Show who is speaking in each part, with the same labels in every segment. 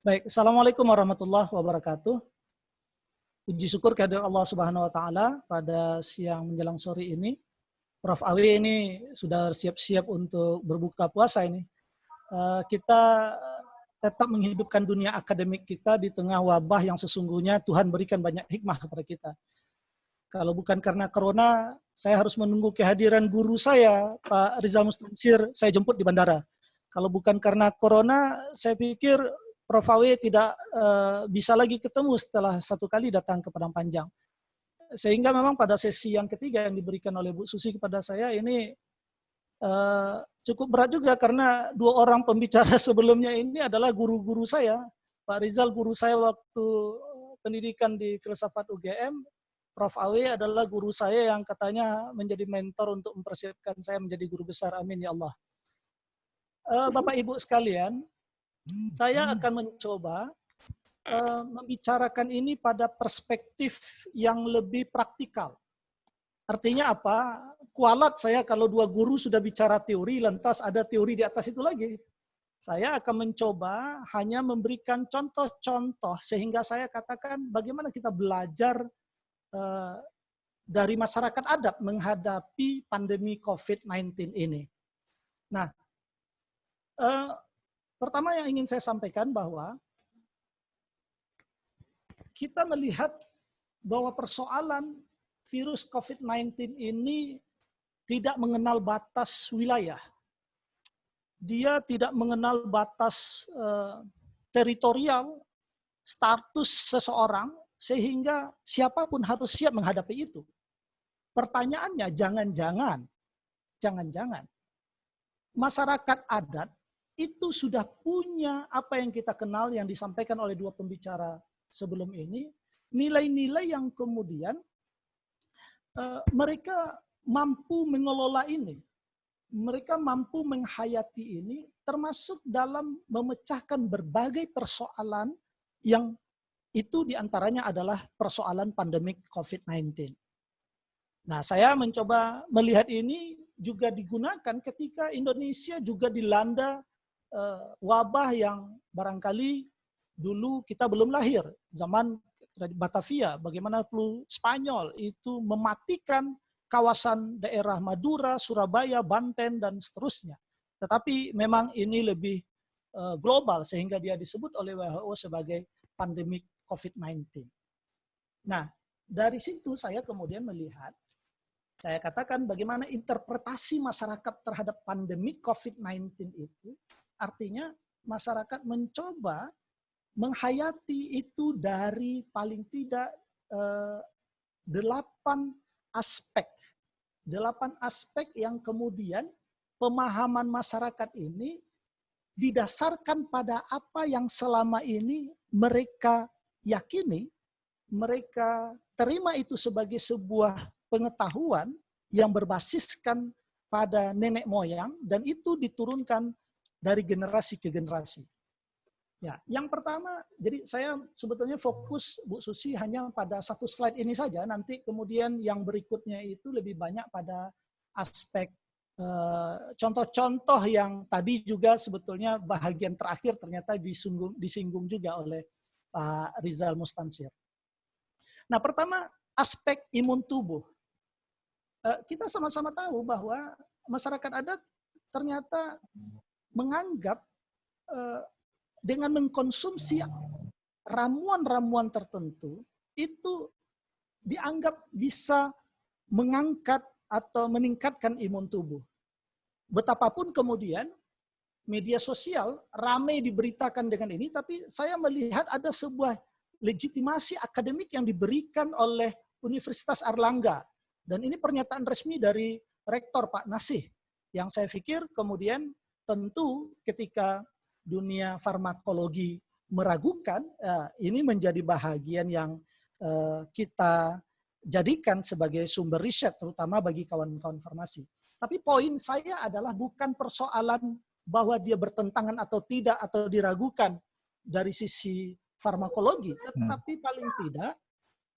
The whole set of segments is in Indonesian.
Speaker 1: Baik, Assalamualaikum warahmatullahi wabarakatuh. Puji syukur kehadirat Allah Subhanahu wa taala pada siang menjelang sore ini. Prof. Awi ini sudah siap-siap untuk berbuka puasa ini. Kita tetap menghidupkan dunia akademik kita di tengah wabah yang sesungguhnya Tuhan berikan banyak hikmah kepada kita. Kalau bukan karena corona, saya harus menunggu kehadiran guru saya, Pak Rizal Mustansir, saya jemput di bandara. Kalau bukan karena corona, saya pikir Prof. Awi tidak bisa lagi ketemu setelah satu kali datang ke Padang Panjang. Sehingga memang pada sesi yang ketiga yang diberikan oleh Bu Susi kepada saya ini cukup berat juga karena dua orang pembicara sebelumnya ini adalah guru-guru saya. Pak Rizal guru saya waktu pendidikan di Filsafat UGM, Prof. Awi adalah guru saya yang katanya menjadi mentor untuk mempersiapkan saya menjadi guru besar. Amin ya Allah. Bapak Ibu sekalian, saya akan mencoba membicarakan ini pada perspektif yang lebih praktikal. Artinya apa? Kualat saya kalau dua guru sudah bicara teori, lantas ada teori di atas itu lagi. Saya akan mencoba hanya memberikan contoh-contoh sehingga saya katakan bagaimana kita belajar dari masyarakat adat menghadapi pandemi COVID-19 ini. Nah, pertama yang ingin saya sampaikan bahwa kita melihat bahwa persoalan virus COVID-19 ini tidak mengenal batas wilayah. Dia tidak mengenal batas teritorial, status seseorang, sehingga siapapun harus siap menghadapi itu. Pertanyaannya, jangan-jangan masyarakat adat itu sudah punya apa yang kita kenal yang disampaikan oleh dua pembicara sebelum ini, nilai-nilai yang kemudian mereka mampu mengelola ini. Mereka mampu menghayati ini termasuk dalam memecahkan berbagai persoalan yang itu diantaranya adalah persoalan pandemik COVID-19. Nah, saya mencoba melihat ini juga digunakan ketika Indonesia juga dilanda wabah yang barangkali dulu kita belum lahir. Zaman Batavia, bagaimana flu Spanyol itu mematikan kawasan daerah Madura, Surabaya, Banten, dan seterusnya. Tetapi memang ini lebih global sehingga dia disebut oleh WHO sebagai pandemik COVID-19. Nah, dari situ saya kemudian melihat, saya katakan bagaimana interpretasi masyarakat terhadap pandemi COVID-19 itu, artinya masyarakat mencoba menghayati itu dari paling tidak 8 aspek. 8 aspek yang kemudian pemahaman masyarakat ini didasarkan pada apa yang selama ini mereka yakini, mereka terima itu sebagai sebuah pengetahuan yang berbasiskan pada nenek moyang dan itu diturunkan dari generasi ke generasi. Ya, yang pertama, jadi saya sebetulnya fokus Bu Susi hanya pada satu slide ini saja, nanti kemudian yang berikutnya itu lebih banyak pada aspek contoh-contoh yang tadi juga sebetulnya bahagian terakhir ternyata disinggung juga oleh Pak Rizal Mustansir. Nah, pertama aspek imun tubuh. Kita sama-sama tahu bahwa masyarakat adat ternyata menganggap dengan mengkonsumsi ramuan-ramuan tertentu itu dianggap bisa mengangkat atau meningkatkan imun tubuh. Betapapun kemudian media sosial ramai diberitakan dengan ini, tapi saya melihat ada sebuah legitimasi akademik yang diberikan oleh Universitas Airlangga. Dan ini pernyataan resmi dari Rektor Pak Nasih, yang saya pikir kemudian tentu ketika dunia farmakologi meragukan, ini menjadi bahagian yang kita jadikan sebagai sumber riset, terutama bagi kawan-kawan farmasi. Tapi poin saya adalah bukan persoalan bahwa dia bertentangan atau tidak, atau diragukan dari sisi farmakologi, tetapi paling tidak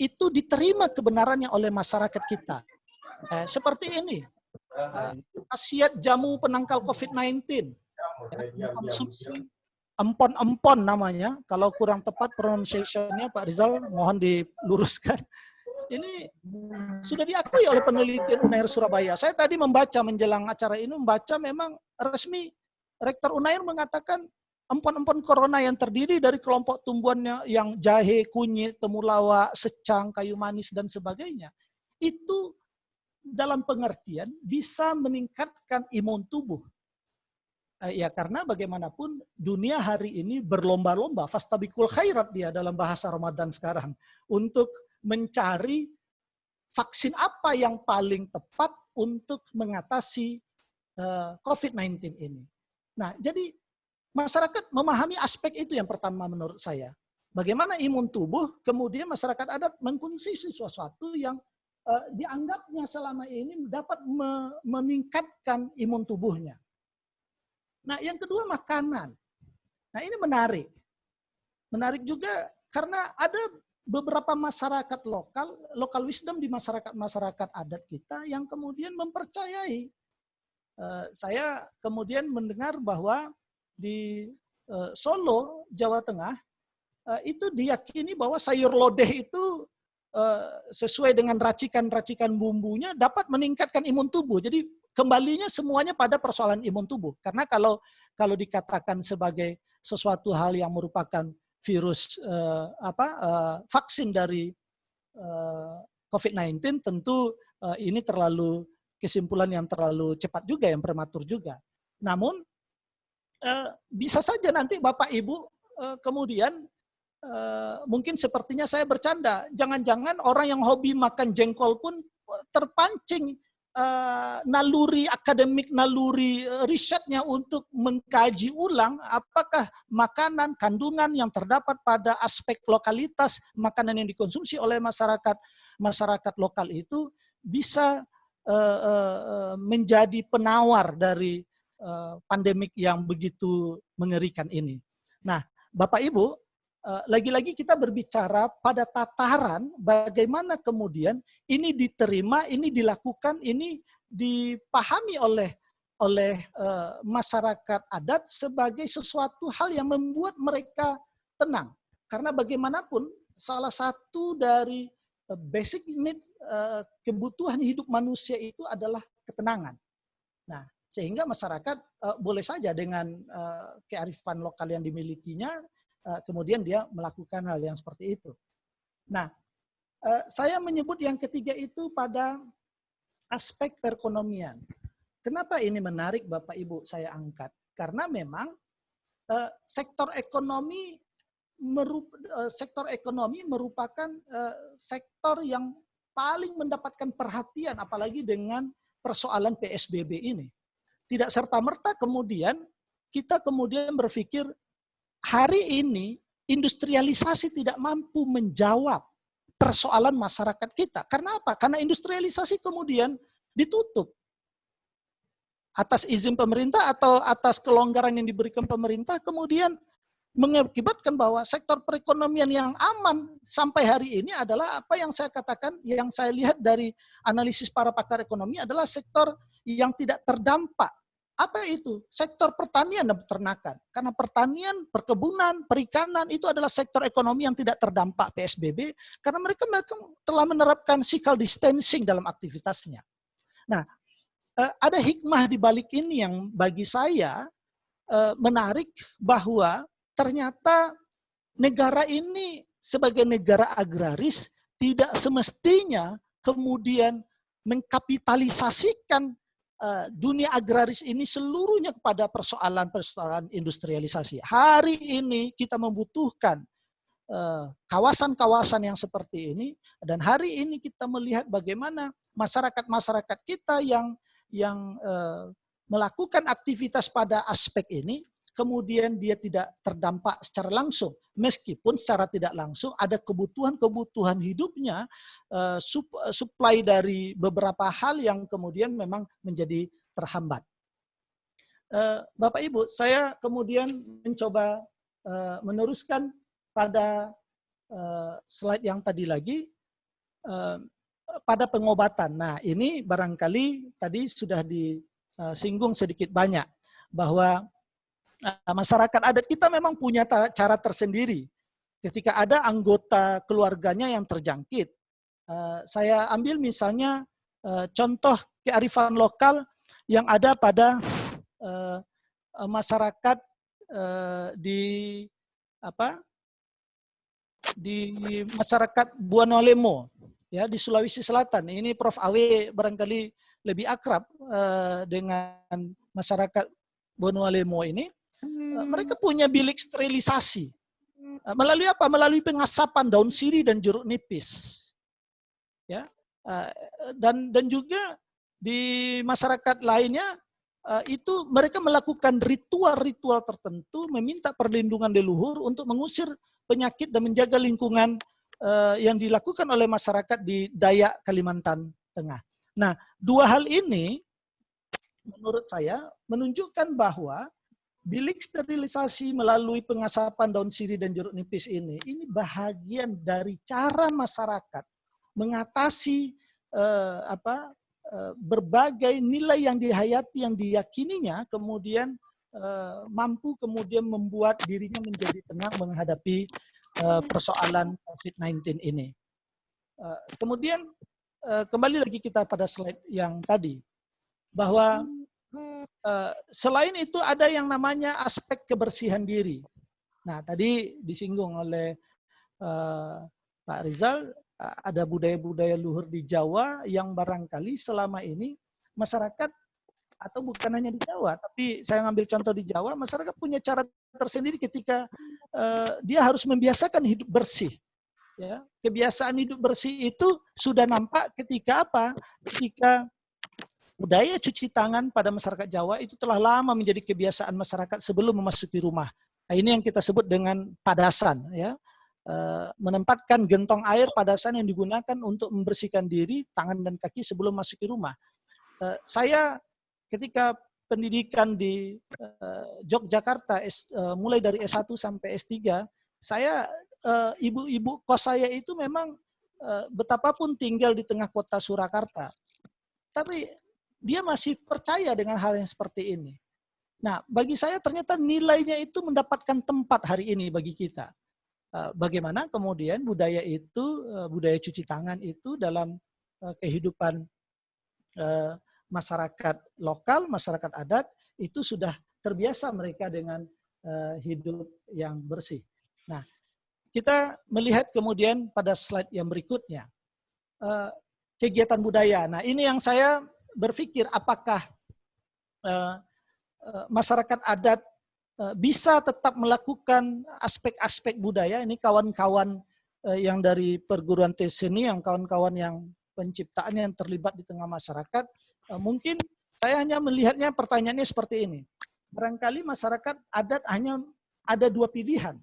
Speaker 1: itu diterima kebenarannya oleh masyarakat kita. Seperti ini, khasiat jamu penangkal COVID-19, konsumsi empon-empon namanya, kalau kurang tepat pronunciation-nya Pak Rizal mohon diluruskan. Ini sudah diakui oleh penelitian Unair Surabaya. Saya tadi membaca menjelang acara ini, membaca memang resmi Rektor Unair mengatakan empon-empon corona yang terdiri dari kelompok tumbuhannya yang jahe, kunyit, temulawak, secang, kayu manis, dan sebagainya. Itu dalam pengertian bisa meningkatkan imun tubuh. Ya karena bagaimanapun dunia hari ini berlomba-lomba, fastabikul khairat dia dalam bahasa Ramadan sekarang, untuk mencari vaksin apa yang paling tepat untuk mengatasi COVID-19 ini. Nah, jadi masyarakat memahami aspek itu yang pertama menurut saya. Bagaimana imun tubuh, kemudian masyarakat adat mengkonsumsi sesuatu yang dianggapnya selama ini dapat meningkatkan imun tubuhnya. Nah, yang kedua makanan. Nah, ini menarik. Menarik juga karena ada beberapa masyarakat lokal wisdom di masyarakat adat kita yang kemudian mempercayai. Saya kemudian mendengar bahwa di Solo, Jawa Tengah, itu diyakini bahwa sayur lodeh itu sesuai dengan racikan-racikan bumbunya dapat meningkatkan imun tubuh. Jadi kembalinya semuanya pada persoalan imun tubuh. Karena kalau dikatakan sebagai sesuatu hal yang merupakan virus vaksin dari COVID-19, tentu ini terlalu kesimpulan yang terlalu cepat juga, yang prematur juga. Namun bisa saja nanti Bapak Ibu kemudian mungkin sepertinya saya bercanda, jangan-jangan orang yang hobi makan jengkol pun terpancing naluri akademik, naluri risetnya untuk mengkaji ulang apakah makanan, kandungan yang terdapat pada aspek lokalitas makanan yang dikonsumsi oleh masyarakat lokal itu bisa menjadi penawar dari pandemik yang begitu mengerikan ini. Nah, Bapak Ibu, lagi-lagi kita berbicara pada tataran bagaimana kemudian ini diterima, ini dilakukan, ini dipahami oleh masyarakat adat sebagai sesuatu hal yang membuat mereka tenang. Karena bagaimanapun salah satu dari basic needs, kebutuhan hidup manusia itu adalah ketenangan. Nah, sehingga masyarakat boleh saja dengan kearifan lokal yang dimilikinya, kemudian dia melakukan hal yang seperti itu. Nah, saya menyebut yang ketiga itu pada aspek perekonomian. Kenapa ini menarik Bapak Ibu saya angkat? Karena memang sektor ekonomi merupakan sektor yang paling mendapatkan perhatian, apalagi dengan persoalan PSBB ini. Tidak serta-merta kemudian kita berpikir hari ini industrialisasi tidak mampu menjawab persoalan masyarakat kita. Karena apa? Karena industrialisasi kemudian ditutup. Atas izin pemerintah atau atas kelonggaran yang diberikan pemerintah, kemudian mengakibatkan bahwa sektor perekonomian yang aman sampai hari ini adalah apa yang saya katakan, yang saya lihat dari analisis para pakar ekonomi adalah sektor yang tidak terdampak. Apa itu? Sektor pertanian dan peternakan. Karena pertanian, perkebunan, perikanan itu adalah sektor ekonomi yang tidak terdampak PSBB karena mereka telah menerapkan physical distancing dalam aktivitasnya. Nah, ada hikmah di balik ini yang bagi saya menarik, bahwa ternyata negara ini sebagai negara agraris tidak semestinya kemudian mengkapitalisasikan dunia agraris ini seluruhnya kepada persoalan industrialisasi. Hari ini kita membutuhkan kawasan-kawasan yang seperti ini, dan hari ini kita melihat bagaimana masyarakat kita yang melakukan aktivitas pada aspek ini, kemudian dia tidak terdampak secara langsung. Meskipun secara tidak langsung ada kebutuhan hidupnya, supply dari beberapa hal yang kemudian memang menjadi terhambat. Bapak Ibu, saya kemudian mencoba meneruskan pada slide yang tadi lagi, pada pengobatan. Nah, ini barangkali tadi sudah disinggung sedikit banyak, bahwa Nah, masyarakat adat kita memang punya cara tersendiri. Ketika ada anggota keluarganya yang terjangkit, saya ambil misalnya contoh kearifan lokal yang ada pada masyarakat di apa di masyarakat Buanolemo ya di Sulawesi Selatan. Ini Prof. Awe barangkali lebih akrab dengan masyarakat Buanolemo ini. Mereka punya bilik sterilisasi. Melalui apa? Melalui pengasapan daun sirih dan jeruk nipis. Ya. Dan juga di masyarakat lainnya itu mereka melakukan ritual-ritual tertentu meminta perlindungan leluhur untuk mengusir penyakit dan menjaga lingkungan yang dilakukan oleh masyarakat di Dayak Kalimantan Tengah. Nah, dua hal ini menurut saya menunjukkan bahwa bilik sterilisasi melalui pengasapan daun sirih dan jeruk nipis ini bahagian dari cara masyarakat mengatasi berbagai nilai yang dihayati, yang diyakininya, kemudian mampu kemudian membuat dirinya menjadi tenang menghadapi persoalan COVID-19 ini. Kemudian kembali lagi kita pada slide yang tadi, bahwa selain itu ada yang namanya aspek kebersihan diri. Nah, tadi disinggung oleh Pak Rizal, ada budaya-budaya luhur di Jawa yang barangkali selama ini masyarakat, atau bukan hanya di Jawa, tapi saya ngambil contoh di Jawa, masyarakat punya cara tersendiri ketika dia harus membiasakan hidup bersih. Ya, kebiasaan hidup bersih itu sudah nampak ketika apa? Ketika budaya cuci tangan pada masyarakat Jawa itu telah lama menjadi kebiasaan masyarakat sebelum memasuki rumah. Nah, ini yang kita sebut dengan padasan, ya. Menempatkan gentong air padasan yang digunakan untuk membersihkan diri, tangan dan kaki sebelum masuki rumah. Saya ketika pendidikan di Yogyakarta, mulai dari S1 sampai S3, saya ibu-ibu kos saya itu memang betapapun tinggal di tengah kota Surakarta, tapi dia masih percaya dengan hal yang seperti ini. Nah, bagi saya ternyata nilainya itu mendapatkan tempat hari ini bagi kita. Bagaimana kemudian budaya itu, budaya cuci tangan itu dalam kehidupan masyarakat lokal, masyarakat adat, itu sudah terbiasa mereka dengan hidup yang bersih. Nah, kita melihat kemudian pada slide yang berikutnya, kegiatan budaya. Nah, ini yang saya berpikir apakah masyarakat adat bisa tetap melakukan aspek-aspek budaya. Ini kawan-kawan yang dari perguruan tinggi seni, yang kawan-kawan yang penciptaan yang terlibat di tengah masyarakat, mungkin saya hanya melihatnya pertanyaannya seperti ini. Barangkali masyarakat adat hanya ada dua pilihan,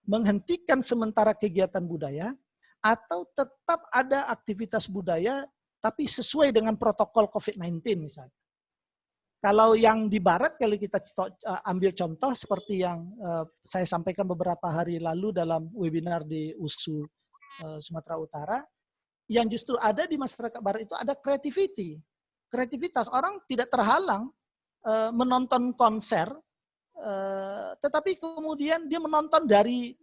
Speaker 1: menghentikan sementara kegiatan budaya atau tetap ada aktivitas budaya tapi sesuai dengan protokol COVID-19 misalnya. Kalau yang di barat, kalau kita ambil contoh seperti yang saya sampaikan beberapa hari lalu dalam webinar di USU Sumatera Utara, yang justru ada di masyarakat barat itu ada kreativitas. Orang tidak terhalang menonton konser, tetapi kemudian dia menonton dari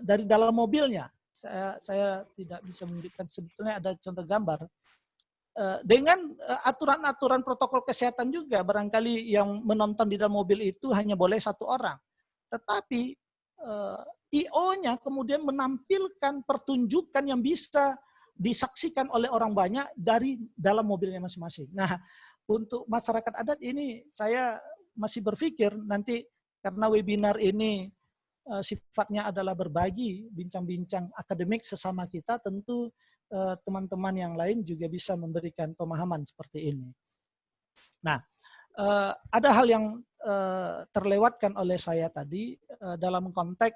Speaker 1: dalam mobilnya. Saya tidak bisa menunjukkan, sebetulnya ada contoh gambar. Dengan aturan-aturan protokol kesehatan juga, barangkali yang menonton di dalam mobil itu hanya boleh satu orang. Tetapi IO-nya kemudian menampilkan pertunjukan yang bisa disaksikan oleh orang banyak dari dalam mobilnya masing-masing. Nah, untuk masyarakat adat ini saya masih berpikir nanti, karena webinar ini sifatnya adalah berbagi, bincang-bincang akademik sesama kita, tentu teman-teman yang lain juga bisa memberikan pemahaman seperti ini. Nah, ada hal yang terlewatkan oleh saya tadi dalam konteks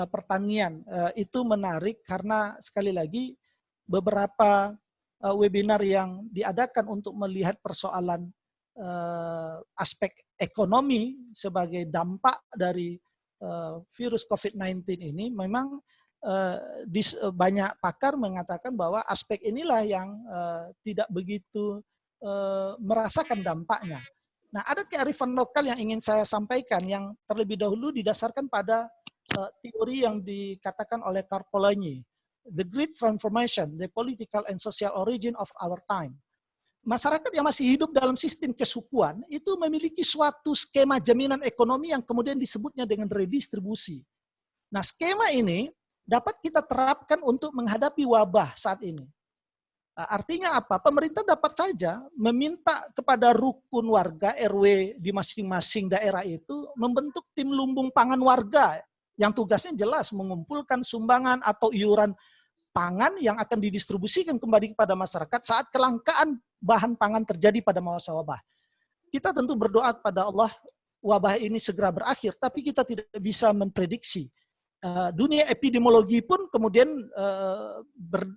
Speaker 1: pertanian. Itu menarik karena sekali lagi beberapa webinar yang diadakan untuk melihat persoalan aspek ekonomi sebagai dampak dari virus COVID-19 ini, memang banyak pakar mengatakan bahwa aspek inilah yang tidak begitu merasakan dampaknya. Nah, ada kearifan lokal yang ingin saya sampaikan yang terlebih dahulu didasarkan pada teori yang dikatakan oleh Karl Polanyi, The Great Transformation, the Political and Social Origin of Our Time. Masyarakat yang masih hidup dalam sistem kesukuan itu memiliki suatu skema jaminan ekonomi yang kemudian disebutnya dengan redistribusi. Nah, skema ini dapat kita terapkan untuk menghadapi wabah saat ini. Artinya apa? Pemerintah dapat saja meminta kepada rukun warga RW di masing-masing daerah itu membentuk tim lumbung pangan warga yang tugasnya jelas mengumpulkan sumbangan atau iuran pangan yang akan didistribusikan kembali kepada masyarakat saat kelangkaan bahan pangan terjadi pada masa wabah. Kita tentu berdoa kepada Allah wabah ini segera berakhir, tapi kita tidak bisa memprediksi. Dunia epidemiologi pun kemudian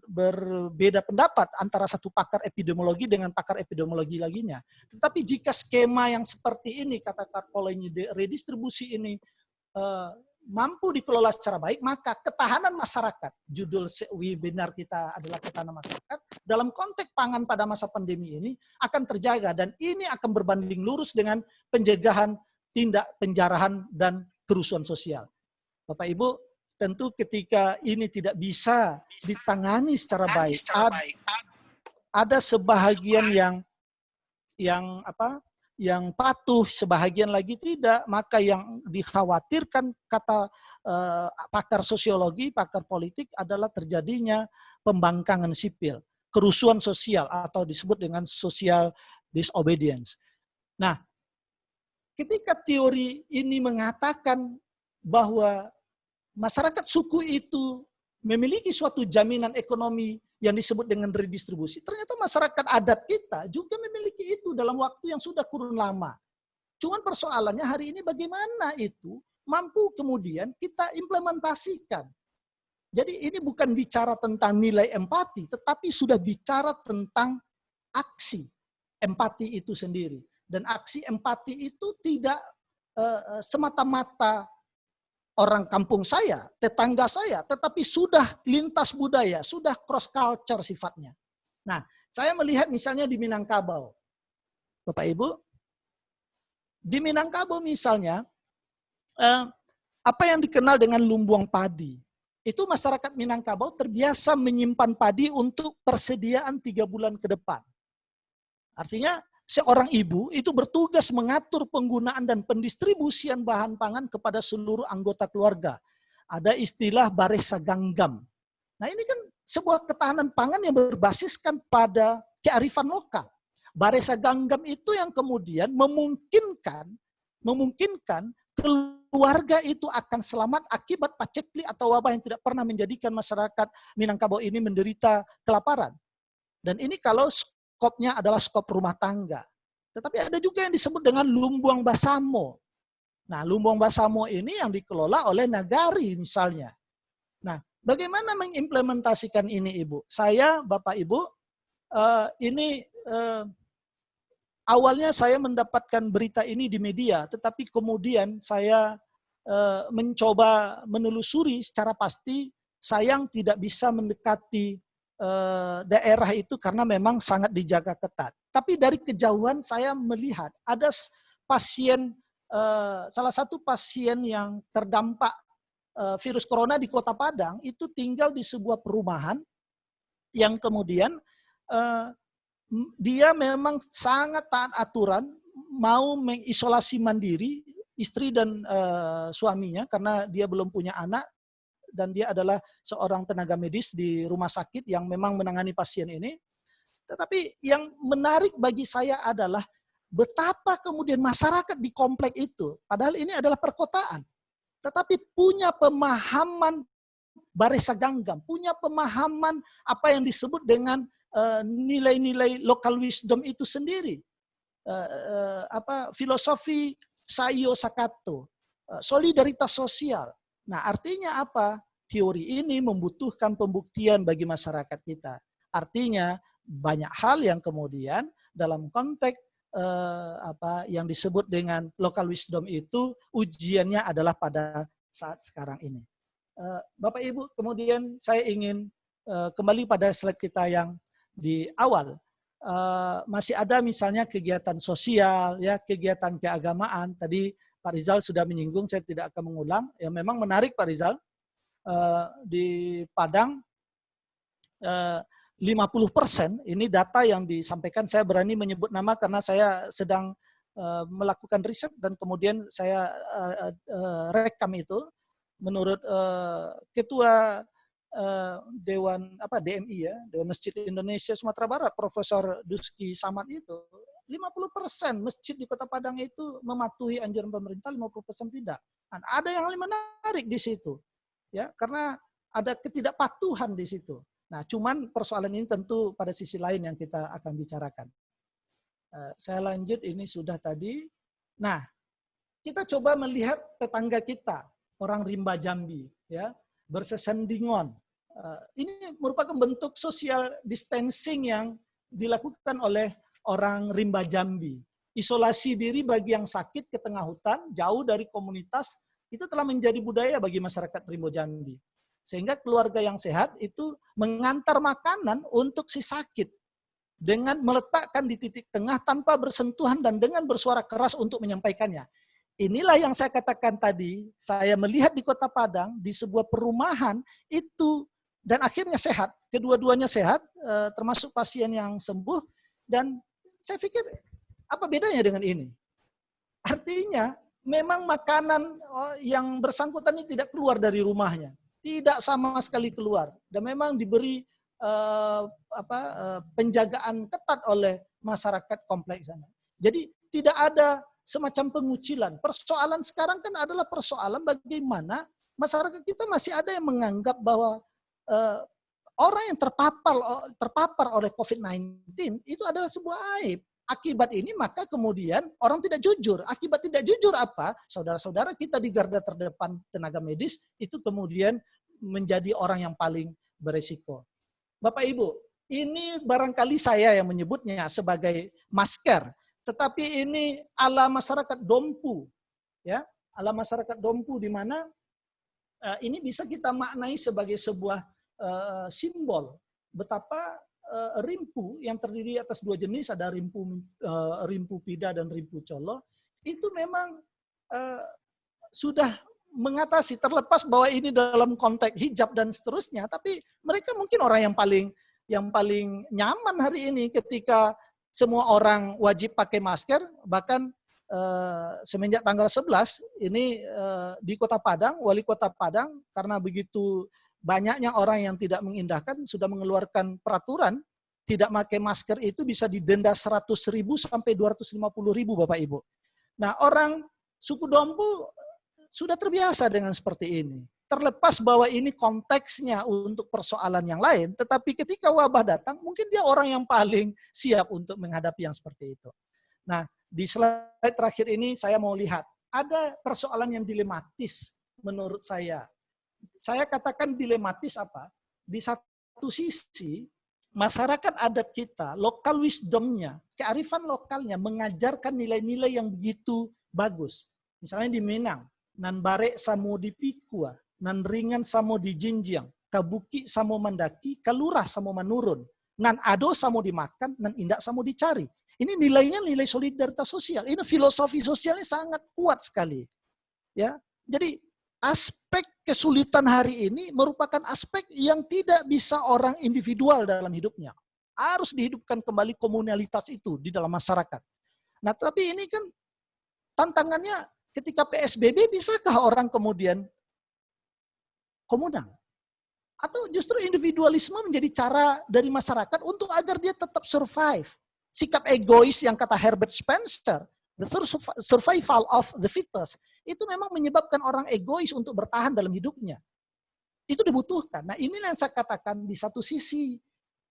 Speaker 1: berbeda pendapat antara satu pakar epidemiologi dengan pakar epidemiologi lainnya. Tetapi jika skema yang seperti ini, kata Karl Polanyi, redistribusi ini mampu dikelola secara baik, maka ketahanan masyarakat, judul webinar kita adalah ketahanan masyarakat, dalam konteks pangan pada masa pandemi ini akan terjaga, dan ini akan berbanding lurus dengan pencegahan tindak penjarahan dan kerusuhan sosial. Bapak Ibu, tentu ketika ini tidak bisa ditangani secara baik, ada sebahagian yang patuh, sebahagian lagi tidak, maka yang dikhawatirkan kata pakar sosiologi, pakar politik adalah terjadinya pembangkangan sipil, kerusuhan sosial atau disebut dengan social disobedience. Nah, ketika teori ini mengatakan bahwa masyarakat suku itu memiliki suatu jaminan ekonomi yang disebut dengan redistribusi, ternyata masyarakat adat kita juga memiliki itu dalam waktu yang sudah kurun lama. Cuman persoalannya hari ini bagaimana itu mampu kemudian kita implementasikan. Jadi ini bukan bicara tentang nilai empati, tetapi sudah bicara tentang aksi empati itu sendiri. Dan aksi empati itu tidak semata-mata orang kampung saya, tetangga saya, tetapi sudah lintas budaya, sudah cross culture sifatnya. Nah, saya melihat misalnya di Minangkabau. Bapak Ibu, di Minangkabau misalnya, apa yang dikenal dengan lumbung padi. Itu masyarakat Minangkabau terbiasa menyimpan padi untuk persediaan 3 bulan ke depan. Artinya, seorang ibu itu bertugas mengatur penggunaan dan pendistribusian bahan pangan kepada seluruh anggota keluarga. Ada istilah baresa ganggam. Nah, ini kan sebuah ketahanan pangan yang berbasiskan pada kearifan lokal. Baresa ganggam itu yang kemudian memungkinkan keluarga itu akan selamat akibat pacekli atau wabah yang tidak pernah menjadikan masyarakat Minangkabau ini menderita kelaparan. Dan ini kalau skopnya adalah skop rumah tangga. Tetapi ada juga yang disebut dengan lumbung basamo. Nah, lumbung basamo ini yang dikelola oleh nagari misalnya. Nah, bagaimana mengimplementasikan ini, Ibu? Saya, Bapak Ibu, awalnya saya mendapatkan berita ini di media, tetapi kemudian saya mencoba menelusuri secara pasti, sayang tidak bisa mendekati daerah itu karena memang sangat dijaga ketat. Tapi dari kejauhan saya melihat ada pasien, salah satu pasien yang terdampak virus corona di Kota Padang itu tinggal di sebuah perumahan yang kemudian dia memang sangat taat aturan, mau mengisolasi mandiri istri dan suaminya karena dia belum punya anak. Dan dia adalah seorang tenaga medis di rumah sakit yang memang menangani pasien ini. Tetapi yang menarik bagi saya adalah betapa kemudian masyarakat di komplek itu, padahal ini adalah perkotaan, tetapi punya pemahaman baresa ganggam, punya pemahaman apa yang disebut dengan nilai-nilai local wisdom itu sendiri. Filosofi Sayo Sakato, solidaritas sosial. Nah, artinya apa? Teori ini membutuhkan pembuktian bagi masyarakat kita. Artinya banyak hal yang kemudian dalam konteks yang disebut dengan local wisdom itu ujiannya adalah pada saat sekarang ini. Bapak Ibu, kemudian saya ingin kembali pada slide kita yang di awal. masih ada misalnya kegiatan sosial, ya, kegiatan keagamaan. Tadi Pak Rizal sudah menyinggung, saya tidak akan mengulang. Ya, memang menarik Pak Rizal, di Padang 50%, ini data yang disampaikan, saya berani menyebut nama karena saya sedang melakukan riset dan kemudian saya rekam itu. Menurut Ketua Dewan DMI, ya, Dewan Masjid Indonesia Sumatera Barat, Profesor Duski Samad, itu 50% masjid di Kota Padang itu mematuhi anjuran pemerintah, 50% tidak. Dan ada yang menarik di situ, ya, karena ada ketidakpatuhan di situ. Nah, cuman persoalan ini tentu pada sisi lain yang kita akan bicarakan. Saya lanjut, ini sudah tadi. Nah, kita coba melihat tetangga kita, orang rimba Jambi, ya, bersesendingon. Ini merupakan bentuk social distancing yang dilakukan oleh orang rimba Jambi. Isolasi diri bagi yang sakit ke tengah hutan, jauh dari komunitas, itu telah menjadi budaya bagi masyarakat rimba Jambi. Sehingga keluarga yang sehat itu mengantar makanan untuk si sakit dengan meletakkan di titik tengah tanpa bersentuhan dan dengan bersuara keras untuk menyampaikannya. Inilah yang saya katakan tadi, saya melihat di Kota Padang, di sebuah perumahan itu, dan akhirnya sehat, kedua-duanya sehat, termasuk pasien yang sembuh, dan saya pikir apa bedanya dengan ini? Artinya memang makanan yang bersangkutan ini tidak keluar dari rumahnya. Tidak sama sekali keluar, dan memang diberi penjagaan ketat oleh masyarakat kompleks sana. Jadi tidak ada semacam pengucilan. Persoalan sekarang kan adalah persoalan bagaimana masyarakat kita masih ada yang menganggap bahwa orang yang terpapar oleh COVID-19 itu adalah sebuah aib. Akibat ini maka kemudian orang tidak jujur. Akibat tidak jujur apa? Saudara-saudara kita di garda terdepan tenaga medis itu kemudian menjadi orang yang paling beresiko. Bapak Ibu, ini barangkali saya yang menyebutnya sebagai masker, tetapi ini ala masyarakat Dompu, ya, ala masyarakat Dompu, di mana ini bisa kita maknai sebagai sebuah simbol betapa rimpu yang terdiri atas dua jenis, ada rimpu pida dan rimpu colo, itu memang sudah mengatasi, terlepas bahwa ini dalam konteks hijab dan seterusnya, tapi mereka mungkin orang yang paling nyaman hari ini ketika semua orang wajib pakai masker. Bahkan semenjak tanggal 11 ini di Kota Padang, Wali Kota Padang karena begitu banyaknya orang yang tidak mengindahkan sudah mengeluarkan peraturan tidak pakai masker itu bisa didenda 100.000 sampai 250.000, Bapak Ibu. Nah, orang suku Dompu sudah terbiasa dengan seperti ini. Terlepas bahwa ini konteksnya untuk persoalan yang lain, tetapi ketika wabah datang, mungkin dia orang yang paling siap untuk menghadapi yang seperti itu. Nah, di slide terakhir ini saya mau lihat, ada persoalan yang dilematis menurut saya. Saya katakan dilematis apa? Di satu sisi, masyarakat adat kita, lokal wisdomnya, kearifan lokalnya mengajarkan nilai-nilai yang begitu bagus. Misalnya di Minang, nan bare samo di Pikua, nan ringan samo di Jinjiang, kabuki samo mendaki, kalurah samo menurun, nan ado samo dimakan, nan indak samo dicari. Ini nilainya nilai solidaritas sosial. Ini filosofi sosialnya sangat kuat sekali. Ya, jadi aspek kesulitan hari ini merupakan aspek yang tidak bisa orang individual dalam hidupnya. Harus dihidupkan kembali komunalitas itu di dalam masyarakat. Nah, tapi ini kan tantangannya ketika PSBB, bisakah orang kemudian komunal? Atau justru individualisme menjadi cara dari masyarakat untuk agar dia tetap survive. Sikap egois yang kata Herbert Spencer, the survival of the fittest, itu memang menyebabkan orang egois untuk bertahan dalam hidupnya. Itu dibutuhkan. Nah, inilah yang saya katakan, di satu sisi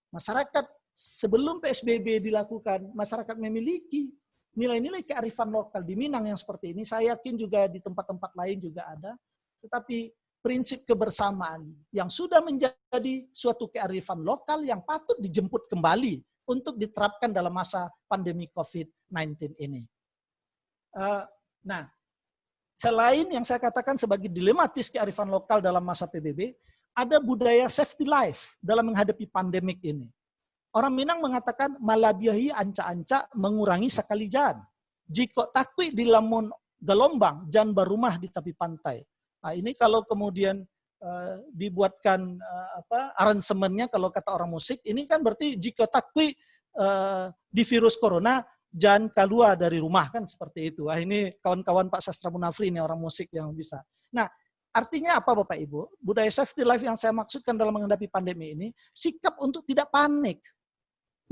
Speaker 1: masyarakat sebelum PSBB dilakukan, masyarakat memiliki nilai-nilai kearifan lokal. Di Minang yang seperti ini, saya yakin juga di tempat-tempat lain juga ada. Tetapi prinsip kebersamaan yang sudah menjadi suatu kearifan lokal yang patut dijemput kembali untuk diterapkan dalam masa pandemi COVID-19 ini. Nah, selain yang saya katakan sebagai dilematis kearifan lokal dalam masa PBB, ada budaya safety life dalam menghadapi pandemik ini. Orang Minang mengatakan malabiahi anca-anca mengurangi sekali jan. Jika takwi di lamun gelombang, jan berumah di tepi pantai. Nah, ini kalau kemudian dibuatkan aransemennya kalau kata orang musik, ini kan berarti jika takwi di virus corona, jangan keluar dari rumah, kan seperti itu. Ini kawan-kawan Pak Sastra Munafri ini orang musik yang bisa. Nah, artinya apa Bapak Ibu? Budaya safety life yang saya maksudkan dalam menghadapi pandemi ini, sikap untuk tidak panik.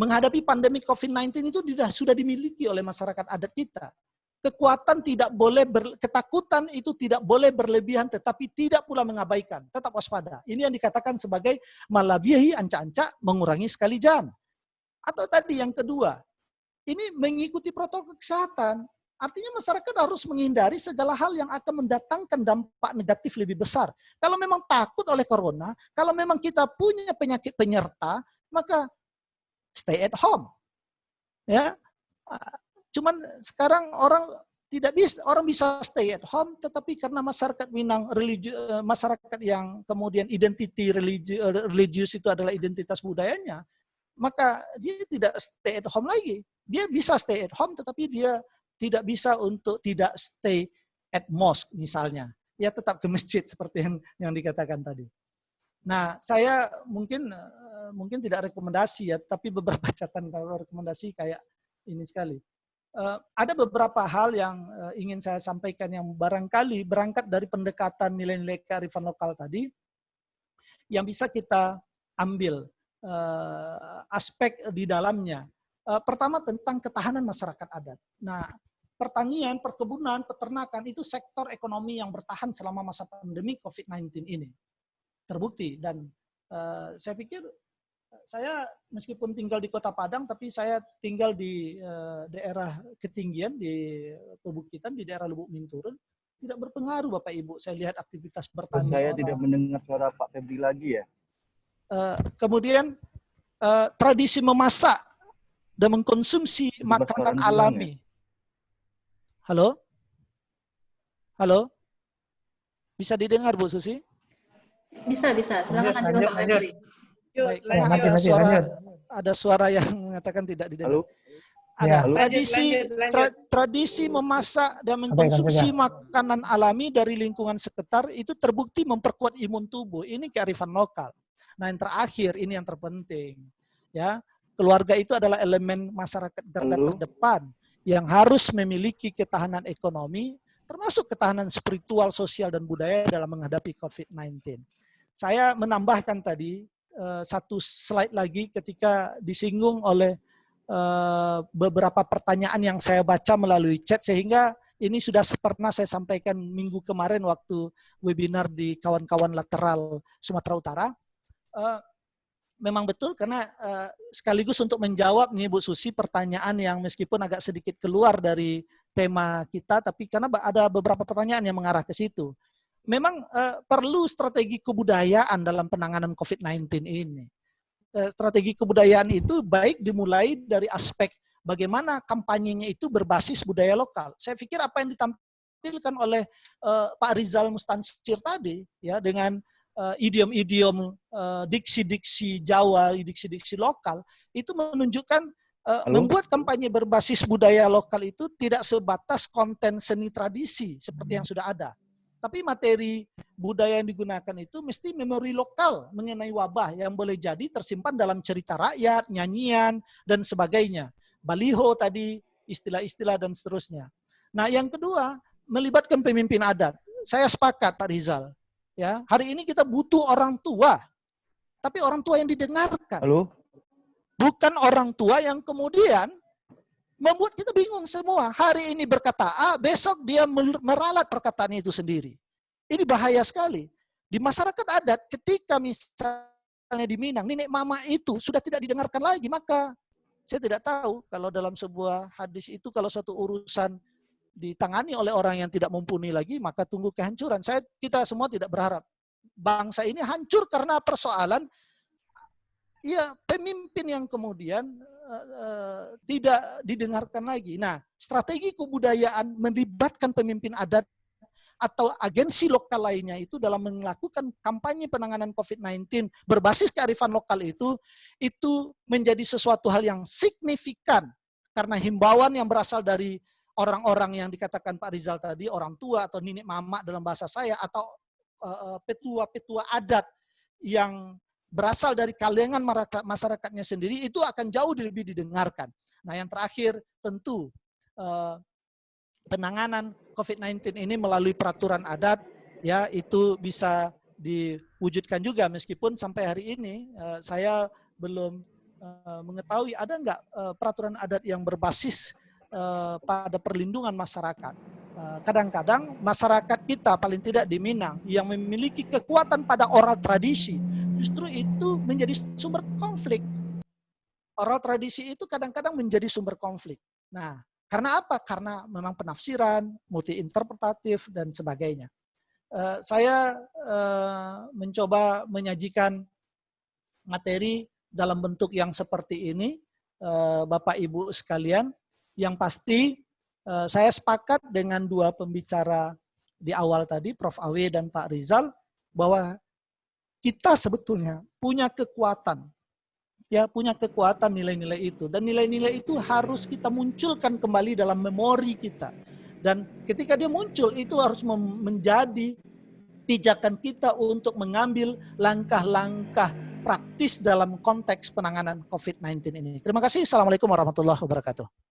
Speaker 1: Menghadapi pandemi COVID-19 itu sudah dimiliki oleh masyarakat adat kita. Kekuatan tidak boleh, ketakutan itu tidak boleh berlebihan, tetapi tidak pula mengabaikan. Tetap waspada. Ini yang dikatakan sebagai malabiahi anca-anca mengurangi sekali jan. Atau tadi yang kedua, ini mengikuti protokol kesehatan. Artinya masyarakat harus menghindari segala hal yang akan mendatangkan dampak negatif lebih besar. Kalau memang takut oleh corona, kalau memang kita punya penyakit penyerta, maka stay at home. Ya. Cuman sekarang orang tidak bisa, orang bisa stay at home, tetapi karena masyarakat Minang masyarakat yang kemudian identiti religius itu adalah identitas budayanya, maka dia tidak stay at home lagi. Dia bisa stay at home, tetapi dia tidak bisa untuk tidak stay at mosque misalnya. Ya tetap ke masjid seperti yang dikatakan tadi. Nah, saya mungkin tidak rekomendasi ya, tetapi beberapa catatan kalau rekomendasi kayak ini sekali. Ada beberapa hal yang ingin saya sampaikan yang barangkali berangkat dari pendekatan nilai-nilai kearifan lokal tadi, yang bisa kita ambil aspek di dalamnya. Pertama tentang ketahanan masyarakat adat. Nah, pertanian, perkebunan, peternakan itu sektor ekonomi yang bertahan selama masa pandemi COVID-19 ini. Terbukti dan saya pikir saya meskipun tinggal di Kota Padang, tapi saya tinggal di daerah ketinggian di Pebukitan, di daerah Lubuk Minturun. Tidak berpengaruh Bapak Ibu, saya lihat aktivitas bertani
Speaker 2: saya
Speaker 1: orang.
Speaker 2: Tidak mendengar suara Pak Febri lagi ya.
Speaker 1: Kemudian tradisi memasak dan mengkonsumsi makanan alami. Ya? Halo? Halo? Bisa didengar Bu Susi?
Speaker 3: Bisa. Silakan lanjut Pak Febri.
Speaker 1: Baik, ada suara yang mengatakan tidak didengar.
Speaker 2: Halo?
Speaker 1: Ada tradisi memasak dan mengkonsumsi makanan alami dari lingkungan sekitar itu terbukti memperkuat imun tubuh. Ini kearifan lokal. Nah, yang terakhir ini yang terpenting, ya, keluarga itu adalah elemen masyarakat garda terdepan yang harus memiliki ketahanan ekonomi, termasuk ketahanan spiritual, sosial dan budaya dalam menghadapi COVID-19. Saya menambahkan tadi satu slide lagi ketika disinggung oleh beberapa pertanyaan yang saya baca melalui chat, sehingga ini sudah pernah saya sampaikan minggu kemarin waktu webinar di kawan-kawan lateral Sumatera Utara. Memang betul karena sekaligus untuk menjawab nih Bu Susi pertanyaan yang meskipun agak sedikit keluar dari tema kita, tapi karena ada beberapa pertanyaan yang mengarah ke situ. Memang perlu strategi kebudayaan dalam penanganan COVID-19 ini. Strategi kebudayaan itu baik dimulai dari aspek bagaimana kampanyenya itu berbasis budaya lokal. Saya pikir apa yang ditampilkan oleh Pak Rizal Mustansir tadi, ya, dengan idiom-idiom diksi-diksi Jawa, diksi-diksi lokal, itu menunjukkan membuat kampanye berbasis budaya lokal itu tidak sebatas konten seni tradisi seperti yang sudah ada. Tapi materi budaya yang digunakan itu mesti memori lokal mengenai wabah yang boleh jadi tersimpan dalam cerita rakyat, nyanyian, dan sebagainya. Baliho tadi, istilah-istilah dan seterusnya. Nah, yang kedua, melibatkan pemimpin adat. Saya sepakat Pak Rizal. Ya, hari ini kita butuh orang tua, tapi orang tua yang didengarkan.
Speaker 2: Halo?
Speaker 1: Bukan orang tua yang kemudian membuat kita bingung semua. Hari ini berkata A, besok dia meralat perkataan itu sendiri. Ini bahaya sekali. Di masyarakat adat, ketika misalnya di Minang, nenek mama itu sudah tidak didengarkan lagi, maka saya tidak tahu kalau dalam sebuah hadis itu kalau suatu urusan ditangani oleh orang yang tidak mumpuni lagi, maka tunggu kehancuran. Kita semua tidak berharap bangsa ini hancur karena persoalan ya pemimpin yang kemudian tidak didengarkan lagi. Nah, strategi kebudayaan melibatkan pemimpin adat atau agensi lokal lainnya itu dalam melakukan kampanye penanganan COVID-19 berbasis kearifan lokal itu menjadi sesuatu hal yang signifikan karena himbauan yang berasal dari orang-orang yang dikatakan Pak Rizal tadi, orang tua atau nenek mama dalam bahasa saya, atau petua-petua adat yang berasal dari kalangan masyarakatnya sendiri, itu akan jauh lebih didengarkan. Nah, yang terakhir tentu penanganan COVID-19 ini melalui peraturan adat, ya itu bisa diwujudkan juga, meskipun sampai hari ini saya belum mengetahui ada nggak peraturan adat yang berbasis pada perlindungan masyarakat. Kadang-kadang masyarakat kita paling tidak di Minang yang memiliki kekuatan pada oral tradisi, justru itu menjadi sumber konflik. Oral tradisi itu kadang-kadang menjadi sumber konflik. Nah, karena apa? Karena memang penafsiran, multi interpretatif dan sebagainya. Saya mencoba menyajikan materi dalam bentuk yang seperti ini, Bapak Ibu sekalian. Yang pasti saya sepakat dengan dua pembicara di awal tadi, Prof. Awe dan Pak Rizal, bahwa kita sebetulnya punya kekuatan, ya punya kekuatan nilai-nilai itu, dan nilai-nilai itu harus kita munculkan kembali dalam memori kita. Dan ketika dia muncul, itu harus menjadi pijakan kita untuk mengambil langkah-langkah praktis dalam konteks penanganan COVID-19 ini. Terima kasih. Assalamualaikum warahmatullahi wabarakatuh.